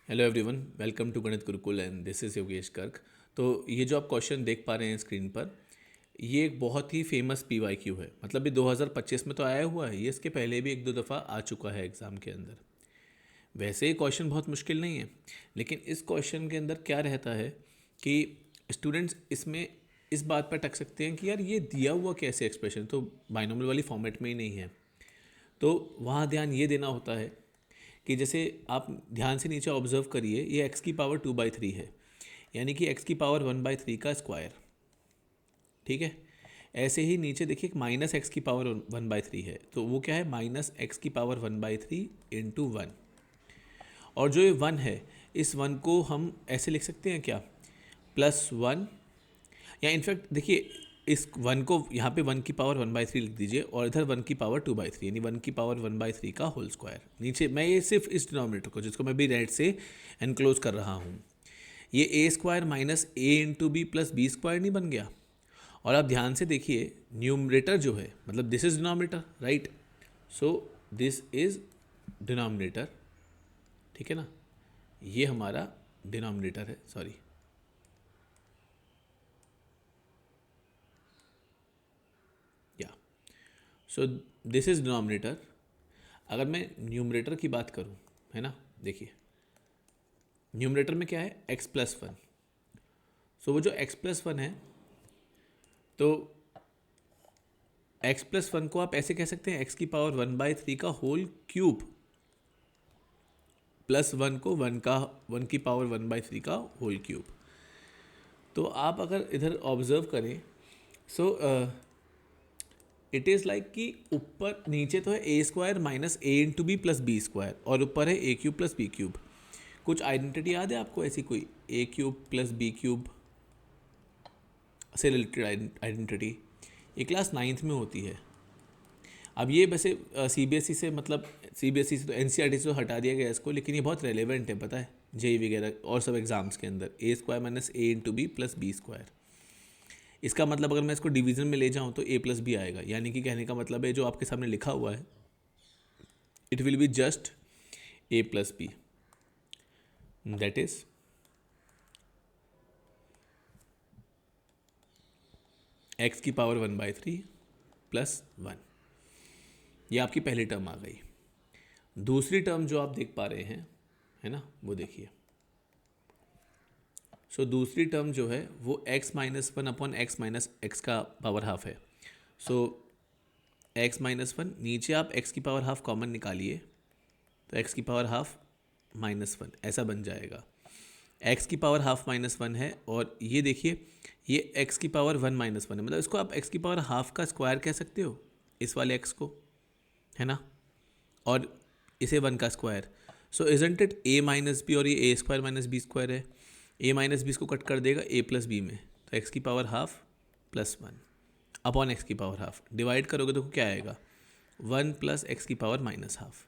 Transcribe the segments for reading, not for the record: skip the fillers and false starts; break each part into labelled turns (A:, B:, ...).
A: Hello everyone, welcome to गणित Gurukul and this is Yogesh Garg. तो ये जो आप क्वेश्चन देख पा रहे हैं स्क्रीन पर, ये एक बहुत ही फेमस पीवाईक्यू है। मतलब ये 2025 में तो आया हुआ है, ये इसके पहले भी एक दो दफ़ा आ चुका है एग्ज़ाम के अंदर। वैसे ये क्वेश्चन बहुत मुश्किल नहीं है, लेकिन इस क्वेश्चन के अंदर क्या रहता है कि स्टूडेंट्स इसमें इस बात पर अटक सकते हैं कि यार ये दिया हुआ कैसे एक्सप्रेशन तो बाइनोमियल वाली फॉर्मेट में ही नहीं है। तो वहाँ ध्यान ये देना होता है कि जैसे आप ध्यान से नीचे ऑब्जर्व करिए, ये x की पावर 2/3 है, यानी कि x की पावर 1/3 का स्क्वायर। ठीक है, ऐसे ही नीचे देखिए माइनस एक्स की पावर 1/3 है, तो वो क्या है, माइनस एक्स की पावर 1/3 इंटू 1। और जो ये 1 है, इस 1 को हम ऐसे लिख सकते हैं क्या, +1, या इनफैक्ट देखिए इस 1 को यहाँ पे 1 की पावर 1/3 लिख दीजिए और इधर 1 की पावर 2/3, यानी 1 की पावर 1/3 का होल स्क्वायर। नीचे मैं ये सिर्फ इस डिनोमिनेटर को, जिसको मैं भी रेड से एनक्लोज कर रहा हूँ, ये A square minus A into B plus B square नहीं बन गया। और आप ध्यान से देखिए, न्यूमरेटर जो है, मतलब this is denominator, right. So this is denominator, ठीक है ना, ये हमारा डिनोमिनेटर है, सॉरी। या सो दिस इज डिनोमिनेटर। अगर मैं न्यूमरेटर की बात करूं, है ना, देखिए न्यूमरेटर में क्या है, x+1। सो वो जो x+1 है, तो x+1 को आप ऐसे कह सकते हैं x की पावर 1/3 का होल क्यूब, +1 को 1 की पावर 1/3 का होल क्यूब। तो आप अगर इधर ऑब्जर्व करें, सो इट इज़ लाइक कि ऊपर नीचे तो है A square minus A into B plus B square, और ऊपर है A cube plus B cube. कुछ आइडेंटिटी याद है आपको ऐसी कोई, A cube plus B cube से रिलेटेड आइडेंटिटी? ये क्लास 9th में होती है। अब ये वैसे सीबीएसई से, मतलब सीबीएसई से तो एनसीईआरटी से तो हटा दिया गया इसको, लेकिन ये बहुत रेलेवेंट है, पता है, जेई वगैरह और सब एग्जाम्स के अंदर। A square minus A into B plus B square, इसका मतलब अगर मैं इसको डिवीजन में ले जाऊँ तो ए प्लस बी आएगा। यानी कि कहने का मतलब है, जो आपके सामने लिखा हुआ है, it will be just a plus b, that is x की पावर 1/3 प्लस 1। ये आपकी पहली टर्म आ गई। दूसरी टर्म जो आप देख पा रहे हैं, है ना, वो देखिए। सो दूसरी टर्म जो है वो x-1 अपॉन x का पावर हाफ है। सो x-1, नीचे आप x की पावर हाफ कॉमन निकालिए, तो x की पावर हाफ -1 ऐसा बन जाएगा। x की पावर हाफ -1 है, और ये देखिए ये x की पावर 1 - 1 है, मतलब इसको आप x की पावर हाफ का स्क्वायर कह सकते हो, इस वाले x को, है ना, और इसे 1 का square. So isn't it a minus b, और ये a square minus b square है, a माइनस बी इसको कट कर देगा a प्लस बी में, तो x की पावर हाफ +1 अपॉन x की पावर हाफ, डिवाइड करोगे तो क्या आएगा, 1 प्लस x की पावर -हाफ।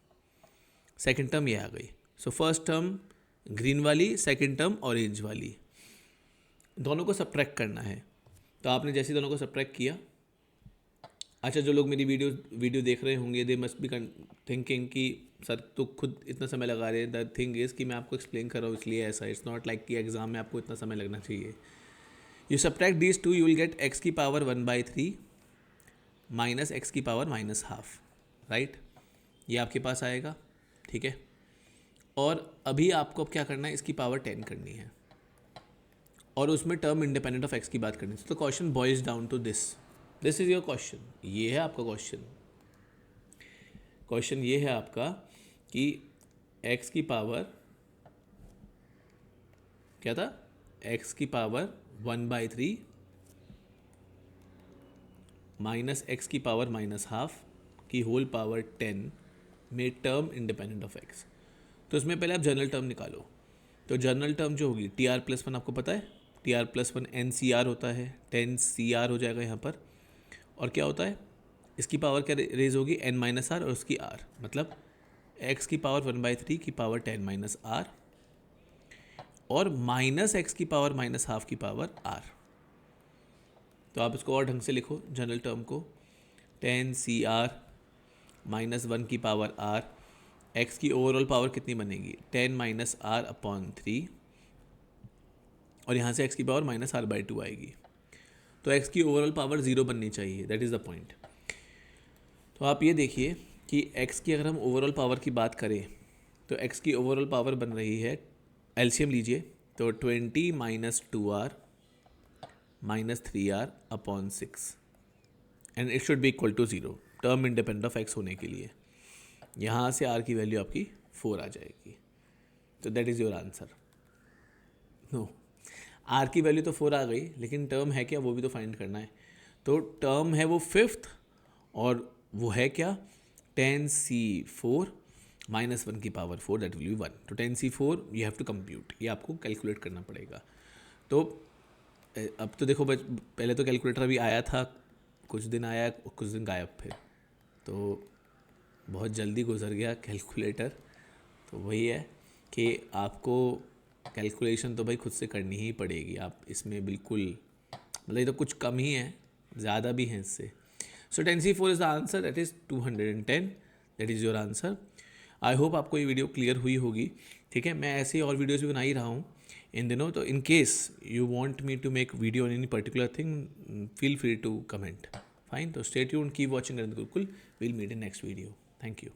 A: सेकेंड टर्म ये आ गई। सो फर्स्ट टर्म ग्रीन वाली, सेकेंड टर्म ऑरेंज वाली, दोनों को सब्ट्रैक्ट करना है। तो आपने जैसे दोनों को सब्ट्रैक्ट किया, अच्छा, जो लोग मेरी वीडियो देख रहे होंगे, दे मस्ट बी थिंकिंग कि सर तो खुद इतना समय लगा रहे हैं। द थिंग इज़ कि मैं आपको एक्सप्लेन कर रहा हूँ, इसलिए ऐसा, इट्स नॉट लाइक कि एग्जाम में आपको इतना समय लगना चाहिए। You subtract these two, you will get x की पावर 1/3 माइनस एक्स की पावर -हाफ, राइट। ये आपके पास आएगा, ठीक है। और अभी आपको अब क्या करना है, इसकी पावर 10 करनी है, और उसमें टर्म इंडिपेंडेंट ऑफ x की बात करनी है। तो question boils down to this is your question. ये है आपका क्वेश्चन ये है आपका कि x की पावर क्या था, x की पावर 1/3 माइनस एक्स की पावर -हाफ की होल पावर 10 में टर्म इंडिपेंडेंट ऑफ x। तो इसमें पहले आप जनरल टर्म निकालो। तो जनरल टर्म जो होगी TR+1, आपको पता है TR+1 NCR होता है, 10CR हो जाएगा यहाँ पर। और क्या होता है, इसकी पावर क्या रेज होगी, n-r, और उसकी r, मतलब x की पावर 1/3 की पावर 10 - r, और माइनस एक्स की पावर -हाफ की पावर r। तो आप इसको और ढंग से लिखो जनरल टर्म को, 10CR -1 की पावर r एक्स की ओवरऑल पावर कितनी बनेगी 10 माइनस आर अपॉन 3 और यहाँ से एक्स की पावर माइनस आर बाई 2 आएगी। तो एक्स की ओवरऑल पावर 0 बननी चाहिए, दैट इज़ द पॉइंट। तो आप ये देखिए कि एक्स की अगर हम ओवरऑल पावर की बात करें तो एक्स की ओवरऑल पावर बन रही है, एलसीएम लीजिए तो 20 minus 2r minus 3r upon 6 and it should be equal to 0, term independent of x होने के लिए। यहाँ से r की वैल्यू आपकी 4 आ जाएगी, तो that is your answer. No, r की वैल्यू तो 4 आ गई, लेकिन टर्म है क्या वो भी तो फाइंड करना है। तो टर्म है वो 5th और वो है क्या 10c4 माइनस 1 की पावर 4 दैट विल बी 1। तो 10c4 you have to compute, ये आपको कैलकुलेट करना पड़ेगा। तो अब तो देखो पहले तो कैलकुलेटर अभी आया था, कुछ दिन आया कुछ दिन गायब, फिर तो बहुत जल्दी गुजर गया कैलकुलेटर। तो वही है कि आपको कैलकुलेशन तो भाई खुद से करनी ही पड़ेगी, आप इसमें बिल्कुल मतलब ये तो कुछ कम ही है, ज़्यादा भी हैं इससे। सो 10c4 is the answer, that is 210, that is your answer. I hope आपको ये वीडियो क्लियर हुई होगी। ठीक है, मैं ऐसे ही और वीडियोज़ भी बना ही रहा हूँ इन दिनों, तो in case you want me to make video on any particular thing feel free to comment. Fine, तो stay tuned, keep watching Gurukul, will meet in next video. Thank you.